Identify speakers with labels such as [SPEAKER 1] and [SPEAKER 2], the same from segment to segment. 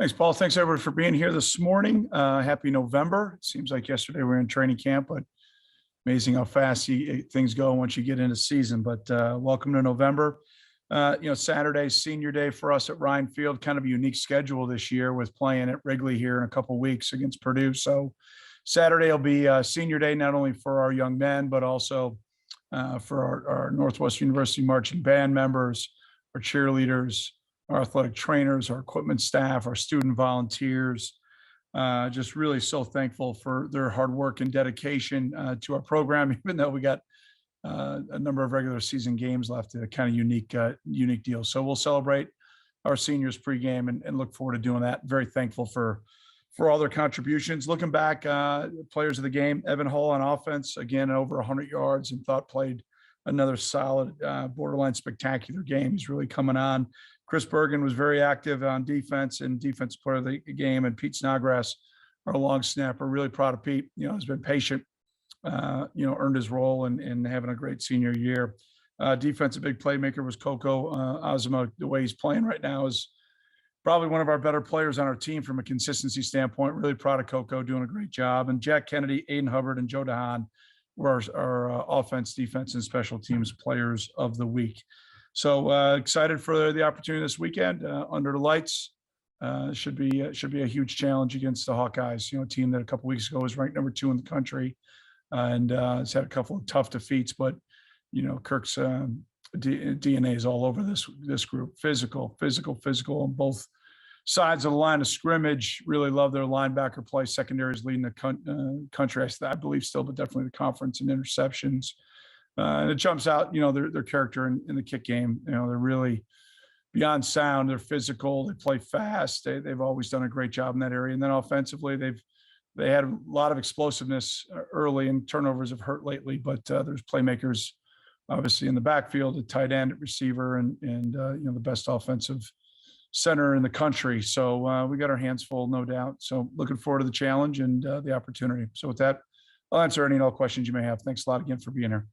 [SPEAKER 1] Thanks, Paul. Thanks, everyone, for being here this morning. Happy November. It seems like yesterday we were in training camp, but amazing how fast things go once you get into season. But welcome to November. Saturday's senior day for us at Ryan Field, kind of a unique schedule this year with playing at Wrigley here in a couple of weeks against Purdue. So Saturday will be senior day, not only for our young men, but also for our Northwestern University marching band members, our cheerleaders, our athletic trainers, our equipment staff, our student volunteers. Just really so thankful for their hard work and dedication to our program, even though we got a number of regular season games left. A kind of unique deal. So we'll celebrate our seniors pregame and look forward to doing that. Very thankful for all their contributions. Looking back, players of the game, Evan Hull on offense, again, over 100 yards, and thought played another solid, borderline spectacular game. He's really coming on. Chris Bergen was very active on defense and defense player of the game. And Pete Snodgrass, our long snapper, really proud of Pete. Has been patient, earned his role and having a great senior year. Defensive big playmaker was Coco Azuma. The way he's playing right now is probably one of our better players on our team from a consistency standpoint. Really proud of Coco, doing a great job. And Jack Kennedy, Aiden Hubbard, and Joe DeHaan were our offense, defense, and special teams players of the week. So excited for the opportunity this weekend under the lights. Should be a huge challenge against the Hawkeyes. A team that a couple weeks ago was ranked number 2 in the country, and has had a couple of tough defeats. But Kirk's DNA is all over this group. Physical on both sides of the line of scrimmage. Really love their linebacker play. Secondary is leading the country, I believe, still, but definitely the conference in interceptions. And it jumps out, their character in the kick game. They're really beyond sound. They're physical. They play fast. They've always done a great job in that area. And then offensively, they had a lot of explosiveness early, and turnovers have hurt lately. But there's playmakers, obviously, in the backfield, at tight end, at receiver, and the best offensive center in the country. So we got our hands full, no doubt. So looking forward to the challenge and the opportunity. So with that, I'll answer any and all questions you may have. Thanks a lot again for being here.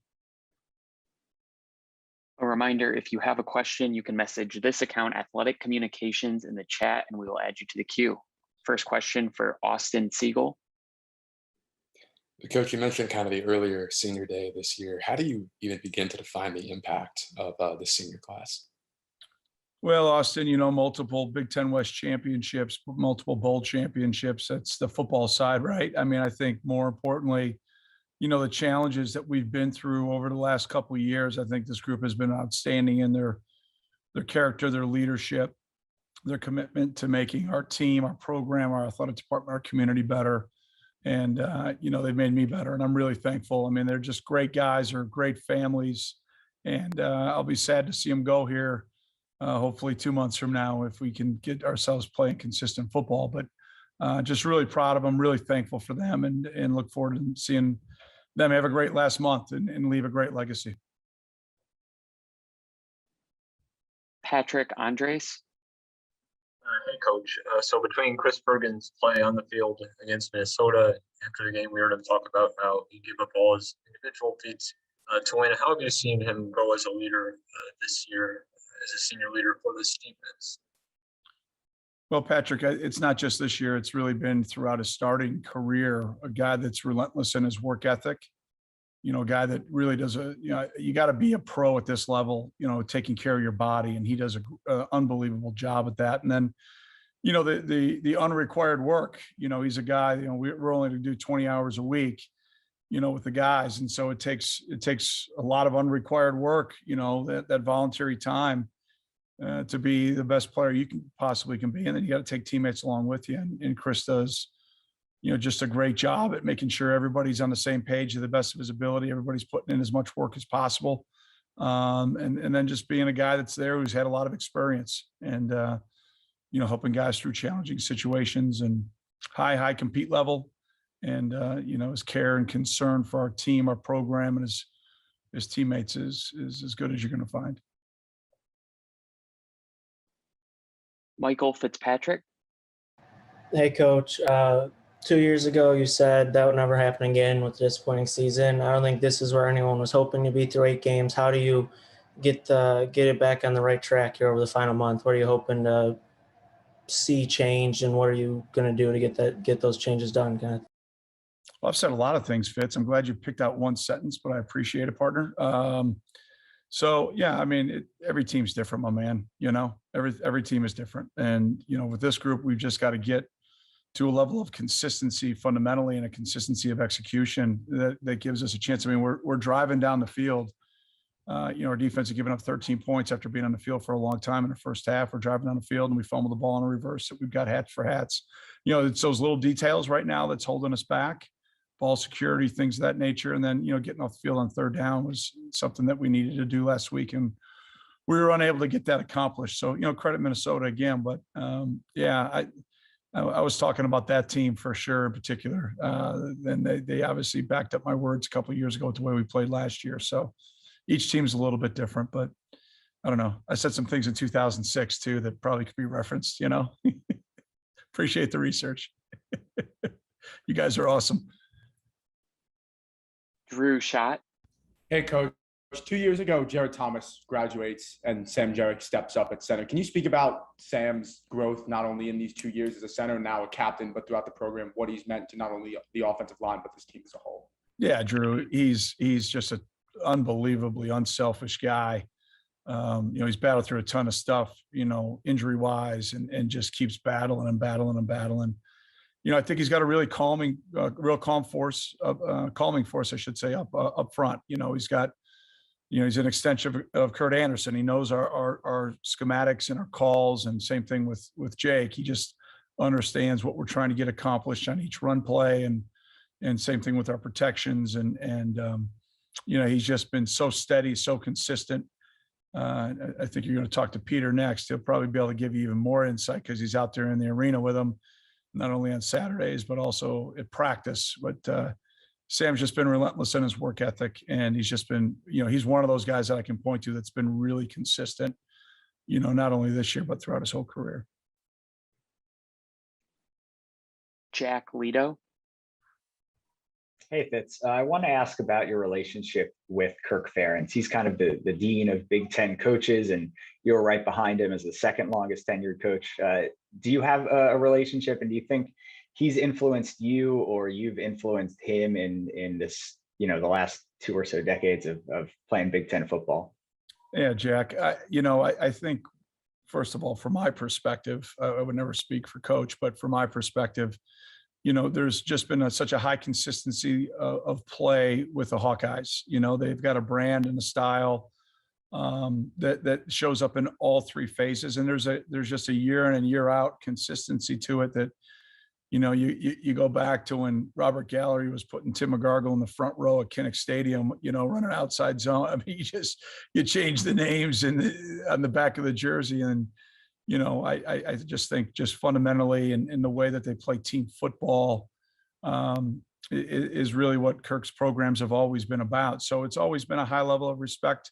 [SPEAKER 2] A reminder, if you have a question, you can message this account, Athletic Communications, in the chat, and we will add you to the queue. First question for Austin Siegel.
[SPEAKER 3] Coach, you mentioned kind of the earlier senior day this year. How do you even begin to define the impact of the senior class?
[SPEAKER 1] Well, Austin, multiple Big Ten West championships, multiple bowl championships. That's the football side, right? I mean, I think more importantly, the challenges that we've been through over the last couple of years. I think this group has been outstanding in their character, their leadership, their commitment to making our team, our program, our athletic department, our community better. And, they've made me better, and I'm really thankful. I mean, they're just great guys. They're great families. And I'll be sad to see them go here, hopefully 2 months from now, if we can get ourselves playing consistent football. But just really proud of them, really thankful for them, and look forward to seeing them have a great last month and leave a great legacy.
[SPEAKER 2] Patrick Andres.
[SPEAKER 4] Hey, Coach. So between Chris Bergen's play on the field against Minnesota after the game, we heard him talk about how he gave up all his individual feats to win. How have you seen him grow as a leader this year, as a senior leader for this defense?
[SPEAKER 1] Well, Patrick, it's not just this year. It's really been throughout his starting career, a guy that's relentless in his work ethic, a guy that really does you got to be a pro at this level, taking care of your body. And he does an unbelievable job at that. And then, the unrequired work, he's a guy, we're only to do 20 hours a week, with the guys. And so it takes a lot of unrequired work, that voluntary time. To be the best player you can be. And then you got to take teammates along with you. And Chris does, just a great job at making sure everybody's on the same page to the best of his ability. Everybody's putting in as much work as possible. And then just being a guy that's there who's had a lot of experience and, helping guys through challenging situations and high compete level. And, his care and concern for our team, our program, and his teammates is as good as you're going to find.
[SPEAKER 2] Michael Fitzpatrick.
[SPEAKER 5] Hey, Coach. 2 years ago, you said that would never happen again with a disappointing season. I don't think this is where anyone was hoping to be through 8 games. How do you get it back on the right track here over the final month? What are you hoping to see change, and what are you going to do to get those changes done? Kind of.
[SPEAKER 1] Well, I've said a lot of things, Fitz. I'm glad you picked out one sentence, but I appreciate it, partner. So yeah, I mean, every team's different, my man. Every team is different, and with this group, we've just got to get to a level of consistency fundamentally and a consistency of execution that gives us a chance. I mean, we're driving down the field. Our defense has given up 13 points after being on the field for a long time in the first half. We're driving down the field and we fumble the ball in a reverse. So we've got hats for hats. It's those little details right now that's holding us back. Ball security, things of that nature. And then, getting off the field on third down was something that we needed to do last week. And we were unable to get that accomplished. So, credit Minnesota again. But I was talking about that team for sure in particular. And they obviously backed up my words a couple of years ago with the way we played last year. So each team's a little bit different, but I don't know. I said some things in 2006 too that probably could be referenced, Appreciate the research. You guys are awesome.
[SPEAKER 2] Drew Schott.
[SPEAKER 6] Hey, Coach. 2 years ago, Jared Thomas graduates and Sam Jarek steps up at center. Can you speak about Sam's growth, not only in these 2 years as a center, now a captain, but throughout the program, what he's meant to not only the offensive line, but this team as a whole?
[SPEAKER 1] Yeah, Drew, he's just an unbelievably unselfish guy. He's battled through a ton of stuff, injury wise, and just keeps battling and battling and battling. I think he's got a really calming force, I should say, up front. He's got, he's an extension of Kurt Anderson. He knows our schematics and our calls, and same thing with Jake. He just understands what we're trying to get accomplished on each run play, and same thing with our protections. And he's just been so steady, so consistent. I think you're going to talk to Peter next. He'll probably be able to give you even more insight because he's out there in the arena with them, not only on Saturdays, but also at practice. But Sam's just been relentless in his work ethic. And he's just been, he's one of those guys that I can point to that's been really consistent, not only this year, but throughout his whole career.
[SPEAKER 2] Jack Leto.
[SPEAKER 7] Hey, Fitz. I want to ask about your relationship with Kirk Ferentz. He's kind of the dean of Big Ten coaches, and you're right behind him as the second longest tenured coach. Do you have a relationship, and do you think he's influenced you, or you've influenced him in this, the last 2 or so decades of playing Big Ten football?
[SPEAKER 1] Yeah, Jack. I think, first of all, from my perspective, I would never speak for Coach, but from my perspective, there's just been such a high consistency of play with the Hawkeyes. They've got a brand and a style that shows up in all three phases. And there's just a year in and year out consistency to it that, you go back to when Robert Gallery was putting Tim McGargle in the front row at Kinnick Stadium, running outside zone. I mean, you change the names on the back of the jersey. And, I just think just fundamentally in the way that they play team football is really what Kirk's programs have always been about. So it's always been a high level of respect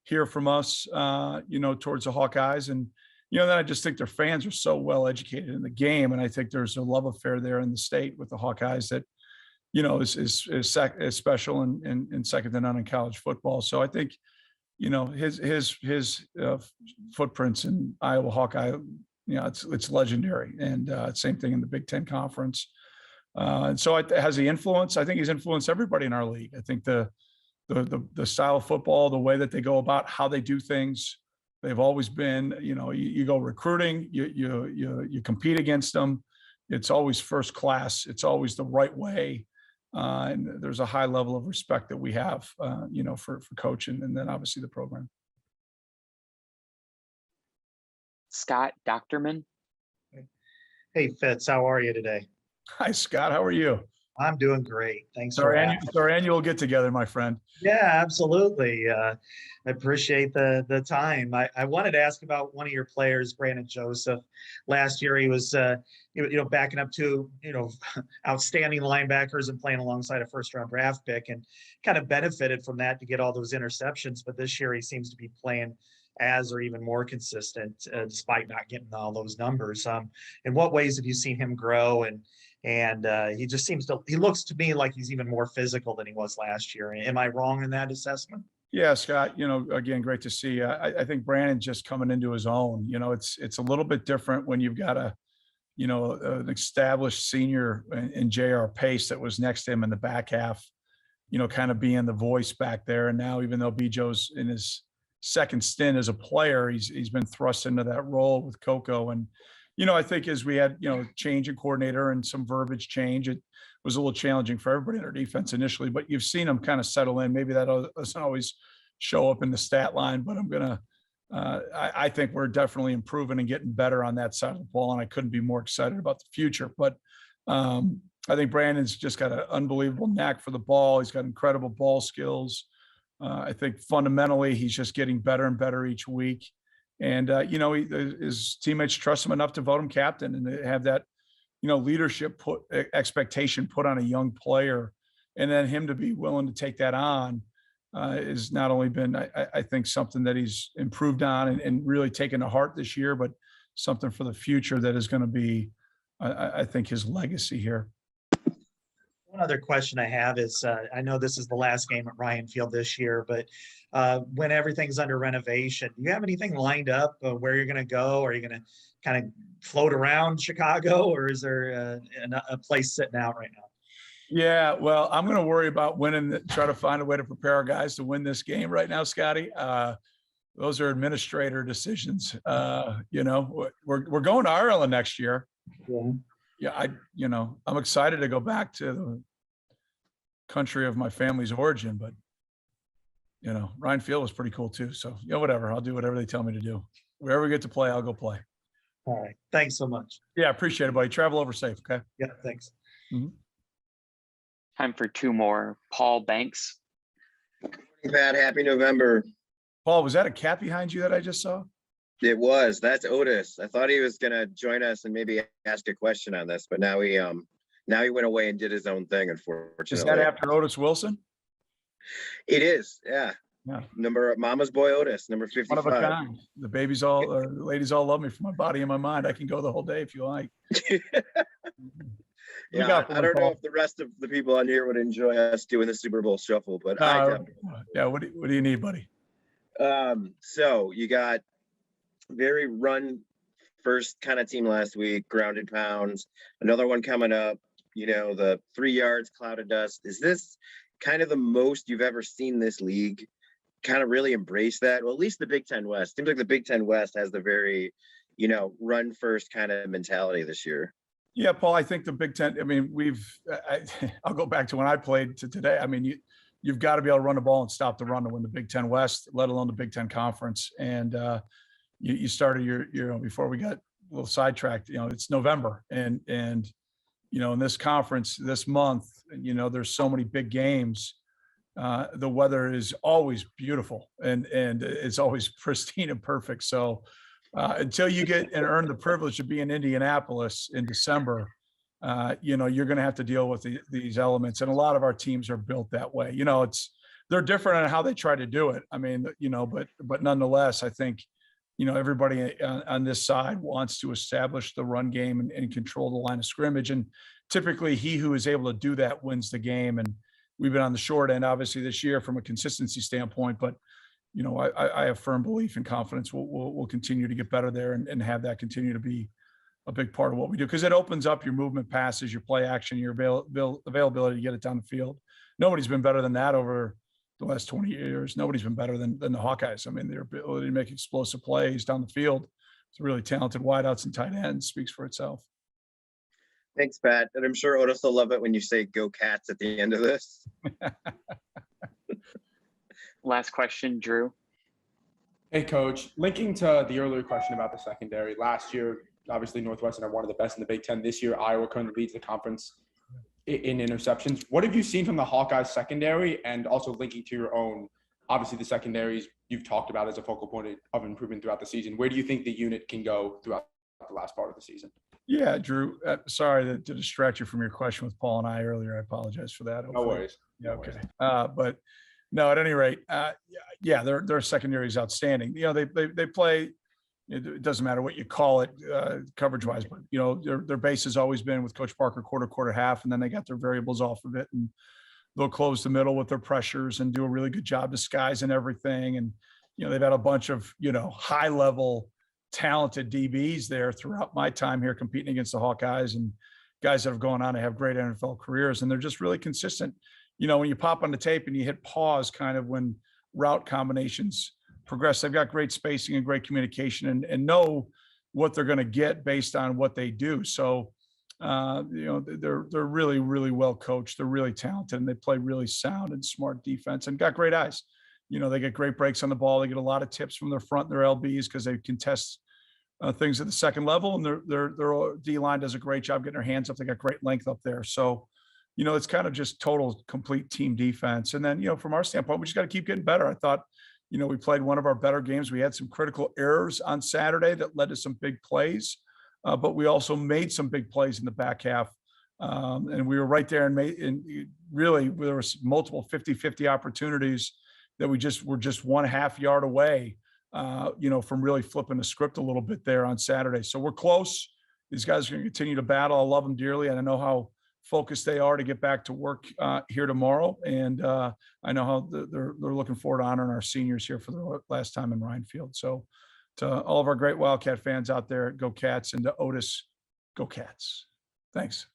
[SPEAKER 1] here from us, towards the Hawkeyes. And, then I just think their fans are so well educated in the game. And I think there's a love affair there in the state with the Hawkeyes that, is special and second to none in college football. So I think, his footprints in Iowa Hawkeye, it's legendary. And same thing in the Big Ten Conference. And so has he influence? I think he's influenced everybody in our league. I think the style of football, the way that they go about how they do things, they've always been, you go recruiting, you compete against them. It's always first class. It's always the right way. And there's a high level of respect that we have, for coaching, and then obviously the program.
[SPEAKER 2] Scott Docterman.
[SPEAKER 8] Hey, Fitz, how are you today?
[SPEAKER 1] Hi, Scott. How are you?
[SPEAKER 8] I'm doing great. Thanks
[SPEAKER 1] It's our annual get together, my friend.
[SPEAKER 8] Yeah, absolutely. I appreciate the time. I wanted to ask about one of your players, Brandon Joseph. Last year, he was, backing up two, outstanding linebackers and playing alongside a first-round draft pick, and kind of benefited from that to get all those interceptions. But this year, he seems to be playing as or even more consistent, despite not getting all those numbers. In what ways have you seen him grow? And he just he looks to me like he's even more physical than he was last year. Am I wrong in that assessment?
[SPEAKER 1] Yeah, Scott, again, great to see you. I think Brandon's just coming into his own. It's a little bit different when you've got an established senior in JR Pace that was next to him in the back half, kind of being the voice back there. And now, even though Bijo's in his second stint as a player, he's been thrust into that role with Coco. And, I think as we had, change in coordinator and some verbiage change, it was a little challenging for everybody in our defense initially, but you've seen them kind of settle in. Maybe that doesn't always show up in the stat line, but I think we're definitely improving and getting better on that side of the ball. And I couldn't be more excited about the future, but I think Brandon's just got an unbelievable knack for the ball. He's got incredible ball skills. I think fundamentally he's just getting better and better each week. And, his teammates trust him enough to vote him captain and to have that, leadership expectation put on a young player, and then him to be willing to take that on is not only been, I think, something that he's improved on and really taken to heart this year, but something for the future that is going to be, I think, his legacy here.
[SPEAKER 8] One other question I have is, I know this is the last game at Ryan Field this year, but when everything's under renovation, do you have anything lined up where you're going to go? Are you going to kind of float around Chicago, or is there a place sitting out right now?
[SPEAKER 1] Yeah, well, I'm going to worry about winning, try to find a way to prepare our guys to win this game right now, Scotty. Those are administrator decisions. We're going to Ireland next year. Yeah, I'm excited to go back to the country of my family's origin, but Ryan Field was pretty cool too. So whatever, I'll do whatever they tell me to do. Wherever we get to play, I'll go play.
[SPEAKER 8] All right, thanks so much.
[SPEAKER 1] Yeah, appreciate it, buddy. Travel over safe. Okay.
[SPEAKER 8] Yeah, thanks.
[SPEAKER 1] Mm-hmm.
[SPEAKER 2] Time for two more. Paul Banks.
[SPEAKER 9] Pat, happy November.
[SPEAKER 1] Paul, was that a cat behind you that I just saw?
[SPEAKER 9] It was. That's Otis. I thought he was gonna join us and maybe ask a question on this, but now he went away and did his own thing, unfortunately.
[SPEAKER 1] Is that after Otis Wilson?
[SPEAKER 9] It is, yeah.
[SPEAKER 1] Yeah.
[SPEAKER 9] Mama's boy Otis, number 55.
[SPEAKER 1] One of a kind. The babies all, the ladies all love me for my body and my mind. I can go the whole day if you like.
[SPEAKER 9] Yeah, I don't know if the rest of the people on here would enjoy us doing the Super Bowl shuffle, but I definitely.
[SPEAKER 1] Yeah, what do you need, buddy?
[SPEAKER 9] So you got very run first kind of team last week, grounded pounds, another one coming up, the 3 yards, cloud of dust. Is this kind of the most you've ever seen this league kind of really embrace that? Well, at least the Big Ten West. Seems like the Big Ten West has the very, run first kind of mentality this year.
[SPEAKER 1] Yeah, Paul, I think the Big Ten, I'll go back to when I played to today. I mean, you've got to be able to run the ball and stop the run to win the Big Ten West, let alone the Big Ten Conference. And you started your before we got a little sidetracked, it's November and in this conference this month, there's so many big games. The weather is always beautiful and it's always pristine and perfect. So until you get and earn the privilege to be in Indianapolis in December, you're going to have to deal with these elements. And a lot of our teams are built that way. They're different on how they try to do it. I mean, but nonetheless, I think, everybody on this side wants to establish the run game and control the line of scrimmage. And typically he who is able to do that wins the game. And we've been on the short end, obviously, this year from a consistency standpoint, but I have firm belief and confidence we'll continue to get better there and have that continue to be a big part of what we do, because it opens up your movement passes, your play action, your availability to get it down the field. Nobody's been better than that over the last 20 years. Nobody's been better than the Hawkeyes. I mean, their ability to make explosive plays down the field. It's really talented wideouts and tight ends, speaks for itself.
[SPEAKER 9] Thanks, Pat. And I'm sure Otis will love it when you say "Go Cats" at the end of this.
[SPEAKER 2] Last question, Drew.
[SPEAKER 6] Hey, Coach. Linking to the earlier question about the secondary, last year, obviously Northwestern are one of the best in the Big Ten. This year, Iowa currently leads the conference in interceptions. What have you seen from the Hawkeyes secondary, and also linking to your own? Obviously, the secondaries you've talked about as a focal point of improvement throughout the season. Where do you think the unit can go throughout the last part of the season?
[SPEAKER 1] Yeah, Drew, sorry to distract you from your question with Paul and I earlier. I apologize for that.
[SPEAKER 6] No worries.
[SPEAKER 1] Yeah, okay. But no, at any rate, yeah, their secondary is outstanding. They play. It doesn't matter what you call it, coverage wise, but their base has always been with Coach Parker quarter, half, and then they got their variables off of it. And they'll close the middle with their pressures and do a really good job disguising everything. And, they've had a bunch of, high level talented DBs there throughout my time here competing against the Hawkeyes and guys that have gone on to have great NFL careers. And they're just really consistent. When you pop on the tape and you hit pause kind of when route combinations progress, they've got great spacing and great communication and know what they're going to get based on what they do. So, they're really, really well coached. They're really talented and they play really sound and smart defense and got great eyes. They get great breaks on the ball. They get a lot of tips from their front and their LBs because they contest things at the second level, and their D line does a great job getting their hands up. They got great length up there. So, it's kind of just total complete team defense. And then, from our standpoint, we just got to keep getting better. I thought, we played one of our better games. We had some critical errors on Saturday that led to some big plays, but we also made some big plays in the back half. And we were right there and really there was multiple 50-50 opportunities that we were just 1.5 yard away, from really flipping the script a little bit there on Saturday. So we're close. These guys are going to continue to battle. I love them dearly. And I know how focused they are to get back to work here tomorrow. And I know how they're looking forward to honoring our seniors here for the last time in Ryan Field. So to all of our great Wildcat fans out there, go Cats, and to Otis, go Cats. Thanks.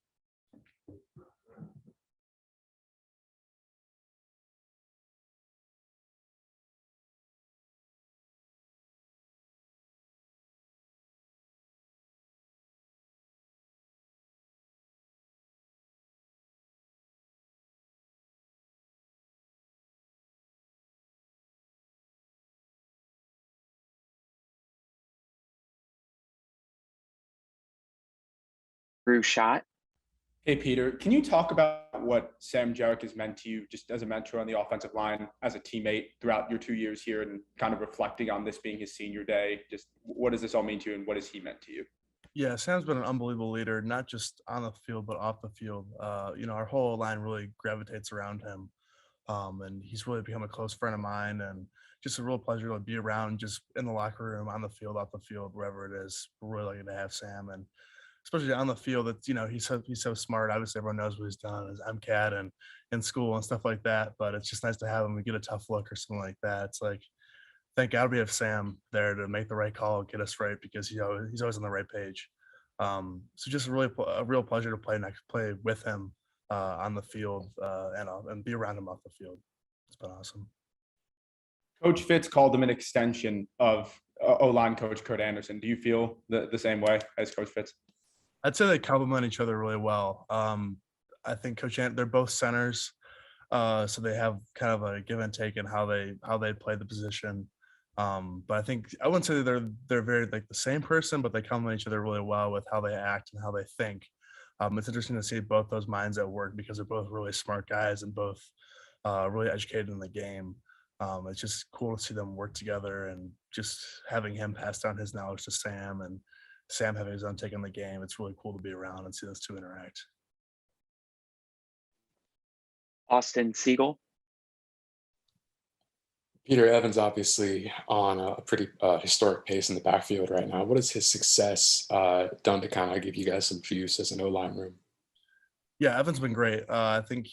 [SPEAKER 2] Drew Shot.
[SPEAKER 6] Hey, Peter, can you talk about what Sam Jarek has meant to you just as a mentor on the offensive line, as a teammate throughout your 2 years here, and kind of reflecting on this being his senior day? Just what does this all mean to you, and what has he meant to you?
[SPEAKER 10] Yeah, Sam's been an unbelievable leader, not just on the field, but off the field. Our whole line really gravitates around him. And he's really become a close friend of mine, and just a real pleasure to be around, just in the locker room, on the field, off the field, wherever it is. We're really lucky to have Sam, and especially on the field. That he's so smart. Obviously, everyone knows what he's done as MCAT and in school and stuff like that. But it's just nice to have him and get a tough look or something like that. It's like, thank God we have Sam there to make the right call, get us right, because he's always on the right page. So just a real pleasure to play with him on the field and be around him off the field. It's been awesome.
[SPEAKER 6] Coach Fitz called him an extension of O-line coach Kurt Anderson. Do you feel the same way as Coach Fitz?
[SPEAKER 10] I'd say they complement each other really well. I think they're both centers, so they have kind of a give and take in how they play the position. But I think I wouldn't say they're very like the same person, but they complement each other really well with how they act and how they think. It's interesting to see both those minds at work because they're both really smart guys and both really educated in the game. It's just cool to see them work together, and just having him pass down his knowledge to Sam and Sam having his own take on the game. It's really cool to be around and see those two interact.
[SPEAKER 2] Austin Siegel.
[SPEAKER 3] Peter Evans obviously on a pretty historic pace in the backfield right now. What has his success done to kind of give you guys some juice as an O-line room?
[SPEAKER 10] Yeah, Evans been great. I think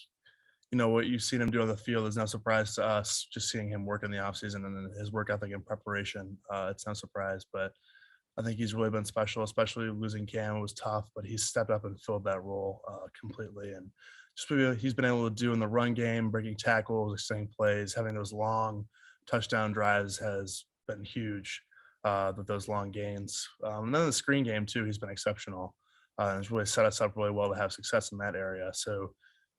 [SPEAKER 10] what you've seen him do on the field is no surprise to us. Just seeing him work in the offseason and then his work ethic and preparation, it's no surprise. But I think he's really been special, especially losing Cam. It was tough, but he's stepped up and filled that role completely. And just he's been able to do in the run game, breaking tackles, extending plays, having those long touchdown drives has been huge. Those long gains, and then the screen game too. He's been exceptional. And it's really set us up really well to have success in that area. So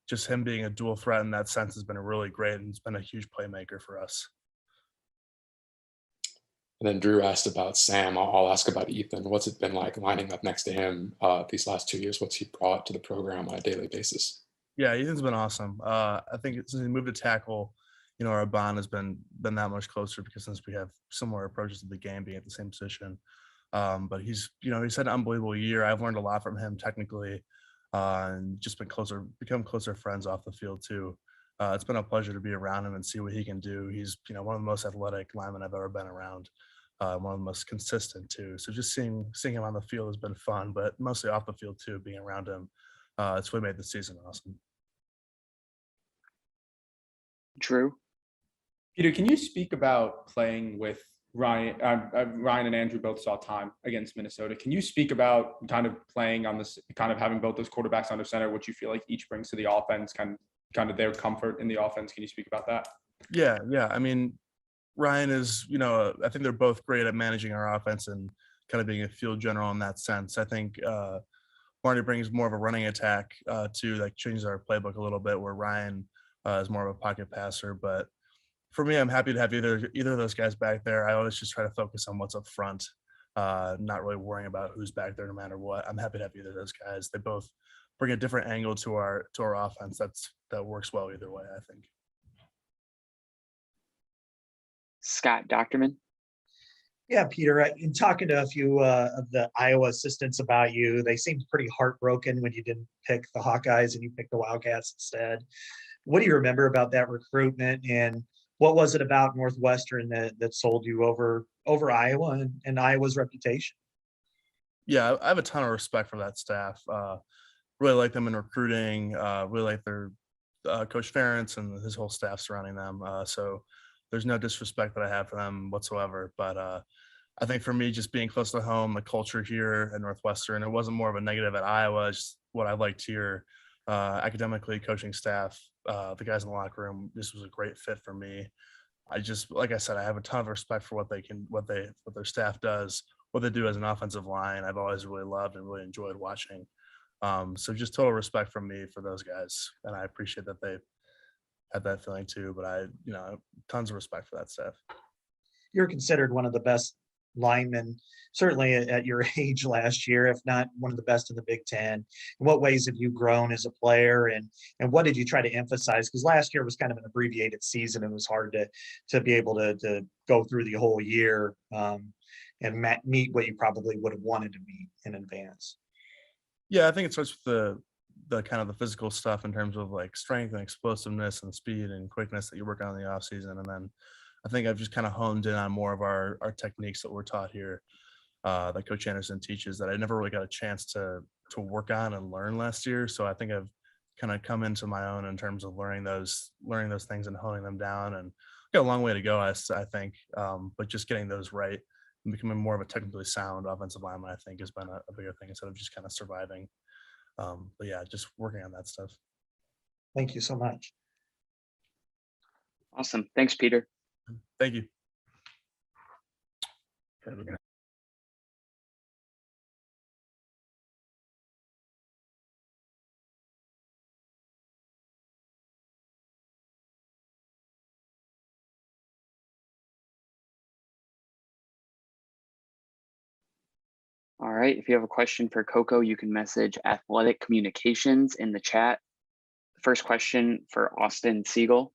[SPEAKER 10] just him being a dual threat in that sense has been really great, and it's been a huge playmaker for us.
[SPEAKER 3] And then Drew asked about Sam. I'll ask about Ethan. What's it been like lining up next to him these last 2 years? What's he brought to the program on a daily basis?
[SPEAKER 10] Yeah, Ethan's been awesome. I think since he moved to tackle, our bond has been that much closer because since we have similar approaches to the game, being at the same position. But he's had an unbelievable year. I've learned a lot from him technically, and just become closer friends off the field too. It's been a pleasure to be around him and see what he can do. He's one of the most athletic linemen I've ever been around. One of the most consistent too. So just seeing him on the field has been fun, but mostly off the field too, being around him. It's really made the season awesome.
[SPEAKER 2] Drew?
[SPEAKER 6] Peter, can you speak about playing with Ryan? Ryan and Andrew both saw time against Minnesota. Can you speak about kind of playing on this, kind of having both those quarterbacks under center, what you feel like each brings to the offense, kind of their comfort in the offense? Can you speak about that?
[SPEAKER 10] Yeah. I mean, Ryan is, I think they're both great at managing our offense and kind of being a field general in that sense. I think Marty brings more of a running attack to like changes our playbook a little bit, where Ryan is more of a pocket passer. But for me, I'm happy to have either of those guys back there. I always just try to focus on what's up front, not really worrying about who's back there no matter what. I'm happy to have either of those guys. They both bring a different angle to our offense. That works well either way, I think.
[SPEAKER 2] Scott Docterman?
[SPEAKER 8] Yeah, Peter, in talking to a few of the Iowa assistants about you, they seemed pretty heartbroken when you didn't pick the Hawkeyes and you picked the Wildcats instead. What do you remember about that recruitment, and what was it about Northwestern that sold you over Iowa and Iowa's reputation?
[SPEAKER 10] Yeah, I have a ton of respect for that staff. Really like them in recruiting. Really like their Coach Ferentz and his whole staff surrounding them. So there's no disrespect that I have for them whatsoever. But I think for me, just being close to home, the culture here at Northwestern, it wasn't more of a negative at Iowa. It's just what I liked here. Academically, coaching staff, the guys in the locker room, this was a great fit for me. I just, like I said, I have a ton of respect for what their staff does, what they do as an offensive line. I've always really loved and really enjoyed watching. So just total respect from me for those guys, and I appreciate that they had that feeling too. But I, tons of respect for that staff.
[SPEAKER 8] You're considered one of the best linemen, certainly at your age last year, if not one of the best in the Big Ten. In what ways have you grown as a player, and what did you try to emphasize? Because last year was kind of an abbreviated season, and it was hard to be able to go through the whole year and meet what you probably would have wanted to meet in advance.
[SPEAKER 10] Yeah, I think it starts with the kind of the physical stuff in terms of like strength and explosiveness and speed and quickness that you work on in the off season. And then I think I've just kind of honed in on more of our techniques that we're taught here, that Coach Anderson teaches, that I never really got a chance to work on and learn last year. So I think I've kind of come into my own in terms of learning those things and honing them down, and got a long way to go, I think. But just getting those right and becoming more of a technically sound offensive lineman, I think, has been a bigger thing instead of just kind of surviving. But yeah, just working on that stuff.
[SPEAKER 8] Thank you so much.
[SPEAKER 2] Awesome. Thanks, Peter.
[SPEAKER 10] Thank you.
[SPEAKER 2] All right. If you have a question for Coco, you can message Athletic Communications in the chat. First question for Austin Siegel.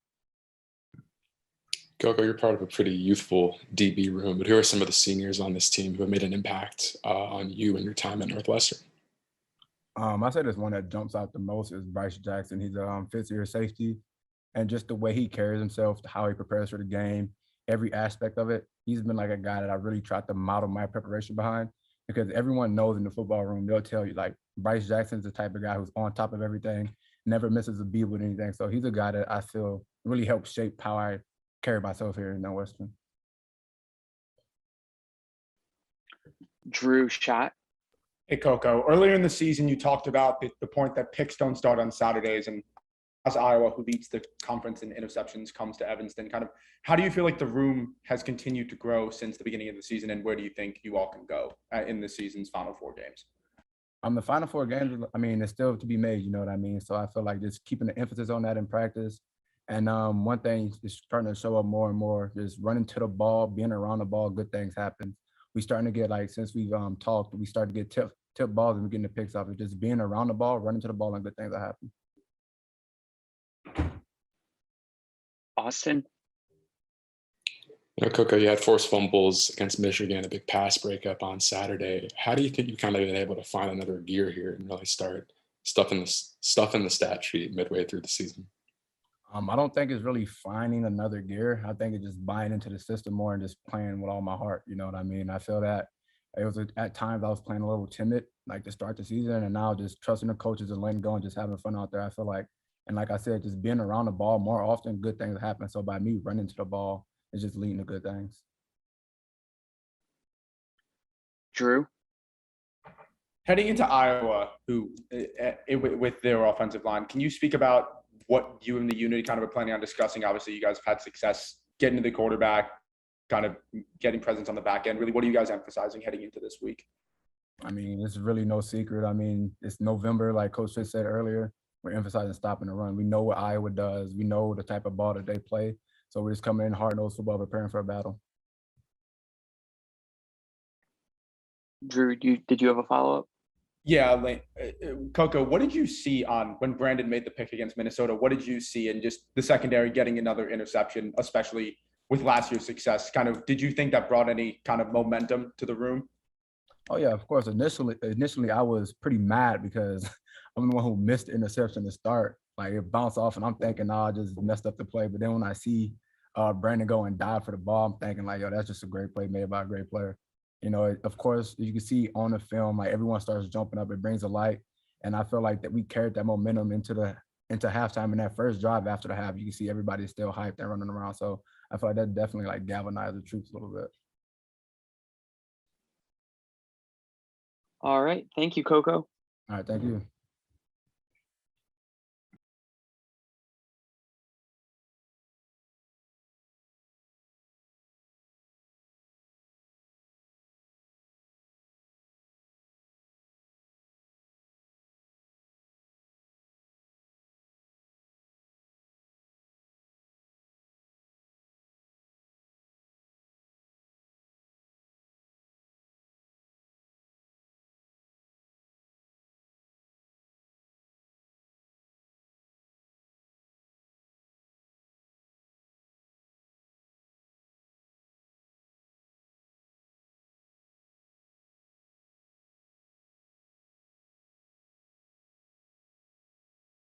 [SPEAKER 3] Coco, you're part of a pretty youthful DB room, but who are some of the seniors on this team who have made an impact on you and your time at Northwestern?
[SPEAKER 11] I say this one that jumps out the most is Bryce Jackson. He's a fifth-year safety, and just the way he carries himself, how he prepares for the game, every aspect of it. He's been like a guy that I really tried to model my preparation behind, because everyone knows in the football room, they'll tell you, like, Bryce Jackson's the type of guy who's on top of everything, never misses a beat with anything. So he's a guy that I feel really helps shape how I carry myself here in Northwestern.
[SPEAKER 2] Drew Schott.
[SPEAKER 6] Hey, Coco, earlier in the season, you talked about the point that picks don't start on Saturdays, and as Iowa, who leads the conference in interceptions, comes to Evanston. Kind of, how do you feel like the room has continued to grow since the beginning of the season, and where do you think you all can go in the season's final 4 games?
[SPEAKER 11] The final 4 games, I mean, it's still to be made, you know what I mean? So I feel like just keeping the emphasis on that in practice. And one thing is starting to show up more and more, just running to the ball, being around the ball, good things happen. We starting to get, like, since we've talked, we started to get tip balls and we're getting the picks off. It's just being around the ball, running to the ball, and good things that happen.
[SPEAKER 2] Austin.
[SPEAKER 3] Coco, you had forced fumbles against Michigan, a big pass breakup on Saturday. How do you think you kind of been able to find another gear here and really start stuff in the stat sheet midway through the season?
[SPEAKER 11] I don't think it's really finding another gear. I think it's just buying into the system more and just playing with all my heart. You know what I mean? I feel that it was at times I was playing a little timid, like to start the season, and now just trusting the coaches and letting go and just having fun out there. I feel like And like I said, just being around the ball more often, good things happen. So by me running to the ball, it's just leading to good things.
[SPEAKER 2] Drew?
[SPEAKER 6] Heading into Iowa, with their offensive line, can you speak about what you and the unit kind of are planning on discussing? Obviously, you guys have had success getting to the quarterback, kind of getting presence on the back end. Really, what are you guys emphasizing heading into this week?
[SPEAKER 11] I mean, it's really no secret. I mean, it's November, like Coach Fitz said earlier. We're emphasizing stopping the run. We know what Iowa does. We know the type of ball that they play. So we're just coming in hard-nosed football, preparing for a battle.
[SPEAKER 2] Drew, did you have a follow-up?
[SPEAKER 6] Yeah, Coco, what did you see on when Brandon made the pick against Minnesota? What did you see in just the secondary getting another interception, especially with last year's success? Kind of, did you think that brought any kind of momentum to the room?
[SPEAKER 11] Oh yeah, of course. Initially, I was pretty mad because I'm the one who missed the interception to start. Like it bounced off, and I'm thinking, "Oh, I just messed up the play." But then when I see Brandon go and dive for the ball, I'm thinking like, "Yo, that's just a great play made by a great player." You know, of course, you can see on the film, like everyone starts jumping up. It brings a light, and I feel like that we carried that momentum into halftime in that first drive. After the half, you can see everybody still hyped and running around. So I feel like that definitely like galvanized the troops a little bit.
[SPEAKER 2] All right. Thank you, Coco.
[SPEAKER 11] All right, thank you.